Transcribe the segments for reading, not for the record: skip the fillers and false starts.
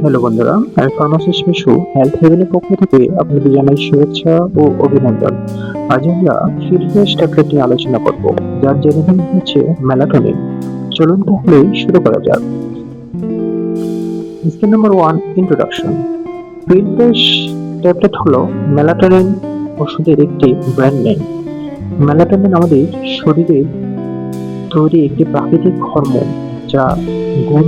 Hello বন্ধুরা, আমি pharmacist Mishu health হেভেনের পক্ষ থেকে আপনাদের জানাই শুভেচ্ছা ও অভিনন্দন। আজ আমরা ফিটনেস ট্যাবলেট নিয়ে আলোচনা করব, যার জেনেটিক হচ্ছে মেলাটোনিন। চলুন তাহলে শুরু করা যাক। Scheme number 1, introduction. Fitness tablet হলো মেলাটোনিন ওষুধের একটি ব্র্যান্ড নেম। মেলাটোনিন আমাদের শরীরে তৈরি একটি প্রাকৃতিক হরমোন, যা ঘুম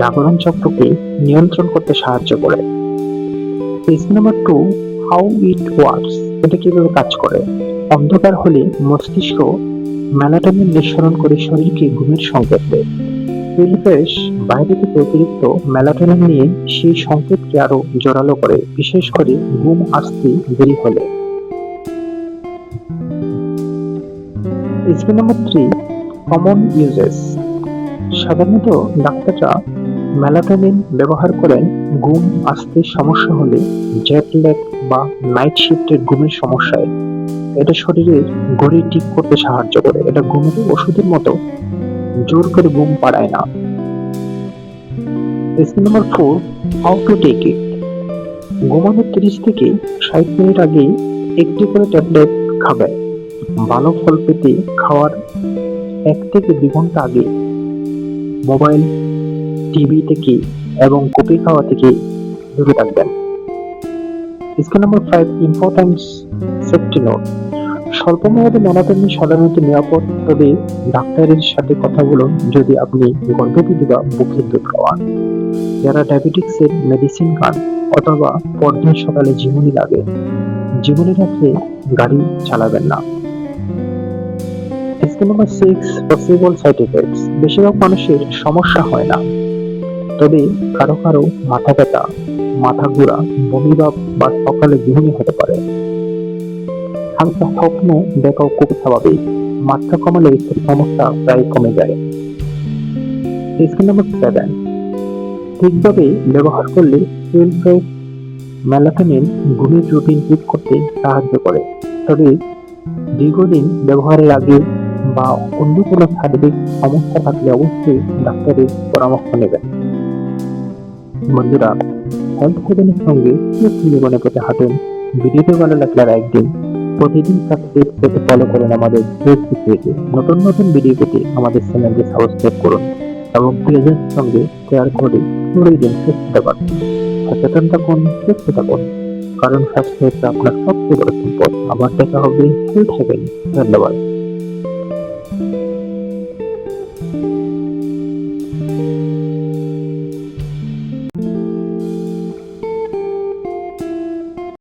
জাগরণ চক্রকে নিয়ন্ত্রণ করতে সাহায্য করে। Page number 2, how it works. এটা কিভাবে কাজ করে? অন্ধকার হলে মস্তিষ্ক মেলাটোনিন নিঃসরণ করে শরীরকে ঘুমের সংকেত দেয়। পরিবেশ বাইরে থেকে অতিরিক্ত মেলাটোনিন নিয়ে সেই সংকেতকে আরো জোরালো করে, বিশেষ করে ঘুম আসতে দেরি হলে। Scheme number 3, common uses. সাধারণত ডাক্তাররা মেলাটোনিন ব্যবহার করেন ঘুম আসতে সমস্যা হলে, জেট ল্যাগ বা নাইট শিফটের ঘুমের সমস্যায়। এটা শরীরের ঘড়ি ঠিক করতে সাহায্য করে। এটা ঘুমের ওষুধের মতো জোর করে ঘুম পাড়ায় না। Scheme number 4, how to take it. ঘুমানোর 30 থেকে 60 মিনিট আগে একটি করে ট্যাবলেট খাবেন। ভালো ফল পেতে খাওয়ার 1 থেকে 2 ঘন্টা আগে মোবাইল, টিভি থেকে এবং কফি খাওয়া থেকে দূরে থাকবেন। Scheme number 5, importance safety note. স্বল্পমেয়াদী মেলাটোনিন সাধারণত নিরাপদ, তবে ডাক্তারের সাথে কথা বলুন যদি আপনি গর্ভবতী বা বুকের দুধ খাওয়ান। যারা ডায়াবেটিক্সের মেডিসিন খান অথবা পরদিন সকালে ঝিমুনি লাগে, ঝিমুনি রাখলে গাড়ি চালাবেন না। Scheme number 6, possible side effects. বেশিরভাগ মানুষের সমস্যা হয় না, তবে কারো কারো মাথা ব্যথা, মাথা ঘোরা, বমি ভাব বা সকালে ঝিমুনি হতে পারে। হালকা স্বপ্ন দেখাও খুব স্বাভাবিক। মাত্রা কমালে এই সমস্যা প্রায় কমে যায়। স্কিম নাম্বার 7, ঠিকভাবে ব্যবহার করলে সেলফ মেলাটোনিন ঘুমের রুটিন ঠিক করতে সাহায্য করে, তবে দীর্ঘদিন ব্যবহারের আগে বা অন্য কোনো শারীরিক সমস্যা থাকলে অবশ্যই ডাক্তারের পরামর্শ নেবেন। বন্ধুরা, হেলথ হেভেনের সঙ্গে সুস্থ জীবনে পেতে হাঁটুন। ভিডিওটি ভালো লাগলে লাইক দিন। প্রতিদিন সাবস্ক্রাইব পেতে ফলো করুন আমাদের ফেসবুক পেজে। নতুন নতুন ভিডিও পেতে আমাদের চ্যানেলকে সাবস্ক্রাইব করুন এবং প্রিয়জনের সঙ্গে শেয়ার করে ছড়িয়ে দিন সুস্থতা বার্তা। সচেতন থাকুন, সুস্থ থাকুন, কারণ স্বাস্থ্য হচ্ছে আপনার সবচেয়ে বড় সম্পদ। আবার দেখা হবে হেলথ হেভেন। ধন্যবাদ।